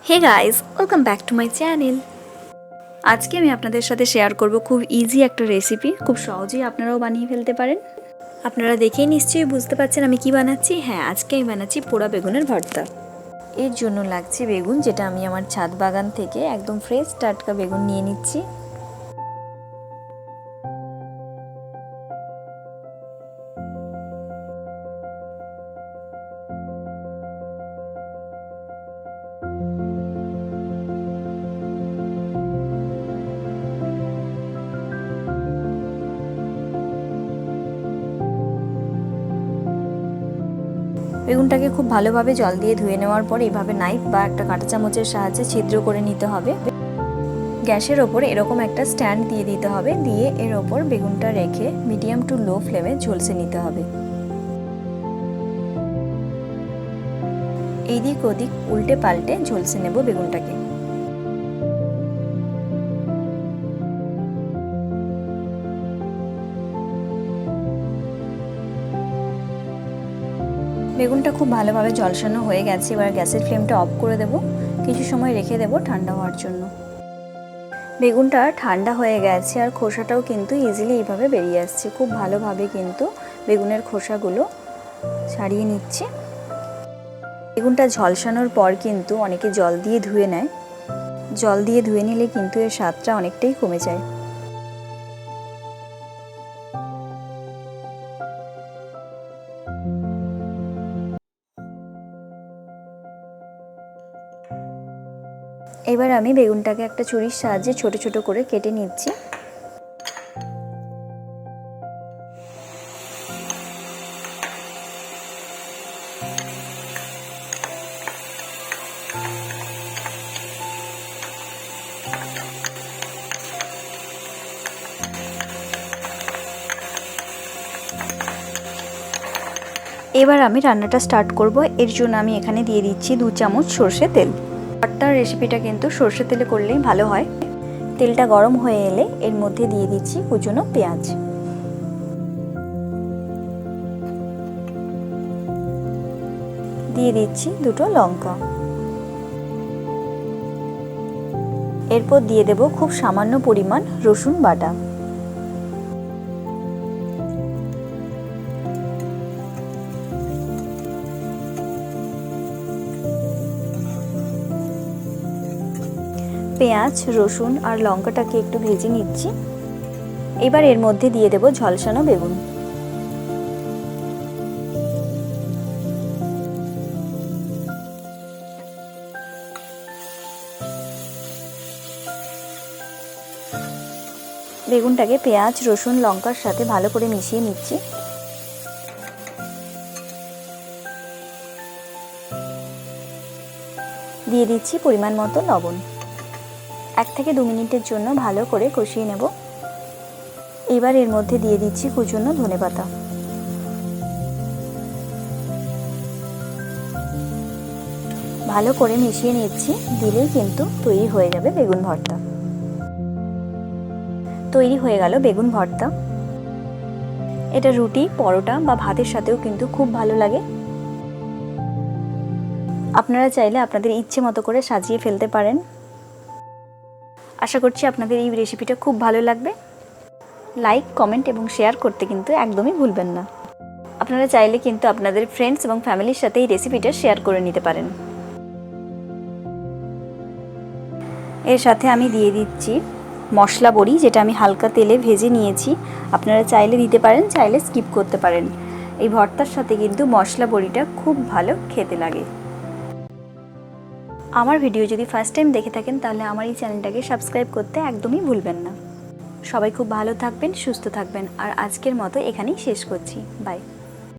Hey guys, welcome back to my channel. আজকে আমি আপনাদের সাথে শেয়ার করব খুব ইজি একটা রেসিপি। খুব সহজেই আপনারাও বানিয়ে ফেলতে পারেন। আপনারা দেখেই নিশ্চয়ই বুঝতে পারছেন আমি কি বানাচ্ছি। হ্যাঁ, আজকে আমি বানাচ্ছি পোড়া বেগুনের ভর্তা। এর জন্য লাগছে বেগুন, যেটা আমি আমার ছাদ বাগান থেকে একদম ফ্রেশ টাটকা বেগুন নিয়ে নিচ্ছি। বেগুনটাকে খুব ভালোভাবে জল দিয়ে ধুয়ে নেওয়ার পর এইভাবে নাইফ বা একটা কাঁটা চামচের সাহায্যে ছিদ্র করে নিতে হবে। গ্যাসের ওপর এরকম একটা স্ট্যান্ড দিয়ে দিতে হবে, দিয়ে এর ওপর বেগুনটা রেখে মিডিয়াম টু লো ফ্লেমে ঝলসে নিতে হবে। এইদিক ওদিক উল্টে পাল্টে ঝলসে নেব বেগুনটাকে। বেগুনটা খুব ভালোভাবে ঝলসানো হয়ে গেছে। এবার গ্যাসের ফ্লেমটা অফ করে দেব, কিছু সময় রেখে দেব ঠান্ডা হওয়ার জন্য। বেগুনটা ঠান্ডা হয়ে গেছে আর খোসাটাও কিন্তু ইজিলি এইভাবে বেরিয়ে আসছে। খুব ভালোভাবে কিন্তু বেগুনের খোসাগুলো ছাড়িয়ে নিচ্ছি। বেগুনটা ঝলসানোর পর কিন্তু অনেকে জল দিয়ে ধুয়ে নেয়। জল দিয়ে ধুয়ে নিলে কিন্তু এর স্বাদটা অনেকটাই কমে যায়। এবার আমি বেগুনটাকে একটা ছুরির সাহায্যে ছোট ছোট করে কেটে নিচ্ছি। এবার আমি রান্নাটা স্টার্ট করব। এর জন্য আমি এখানে দিয়ে দিচ্ছি 2 চামচ সর্ষে তেল। ভর্তার রেসিপিটা কিন্তু সর্ষে তেলে করলেই ভালো হয়। তেলটা গরম হয়ে এলে এর মধ্যে দিয়ে দিচ্ছি কুচনো পেঁয়াজ। দিয়ে দিচ্ছি 2টো লঙ্কা। এরপর দিয়ে দেব খুব সামান্য পরিমাণ রসুন বাটা। পেঁয়াজ, রসুন আর লঙ্কাটাকে একটু ভেজে নিচ্ছি। এবার এর মধ্যে দিয়ে দেব ঝলসানো বেগুন। বেগুনটাকে পেঁয়াজ, রসুন, লঙ্কার সাথে ভালো করে মিশিয়ে নিচ্ছি। দিয়ে দিচ্ছি পরিমাণ মতো লবণ। 1 থেকে 2 মিনিটের জন্য ভালো করে কষিয়ে নেব। এবার এর মধ্যে দিয়ে দিচ্ছি কুচনো ধনেপাতা। ভালো করে মিশিয়ে নিচ্ছি। দিলেই কিন্তু তৈরি হয়ে যাবে বেগুন ভর্তা। তৈরি হয়ে গেল বেগুন ভর্তা। এটা রুটি, পরোটা বা ভাতের সাথেও কিন্তু খুব ভালো লাগে। আপনারা চাইলে আপনাদের ইচ্ছে মতো করে সাজিয়ে ফেলতে পারেন। আশা করছি আপনাদের এই রেসিপিটা খুব ভালো লাগবে। লাইক, কমেন্ট এবং শেয়ার করতে কিন্তু একদমই ভুলবেন না। আপনারা চাইলে কিন্তু আপনাদের ফ্রেন্ডস এবং ফ্যামিলির সাথে এই রেসিপিটা শেয়ার করে নিতে পারেন। এর সাথে আমি দিয়ে দিচ্ছি মশলা বড়ি, যেটা আমি হালকা তেলে ভেজে নিয়েছি। আপনারা চাইলে দিতে পারেন, চাইলে স্কিপ করতে পারেন। এই ভর্তার সাথে কিন্তু মশলা বড়িটা খুব ভালো খেতে লাগে। আমার ভিডিও যদি ফার্স্ট টাইম দেখে থাকেন তাহলে আমার এই চ্যানেলটাকে সাবস্ক্রাইব করতে একদমই ভুলবেন না। সবাই খুব ভালো থাকবেন, সুস্থ থাকবেন। আর আজকের মতো এখানেই শেষ করছি। বাই।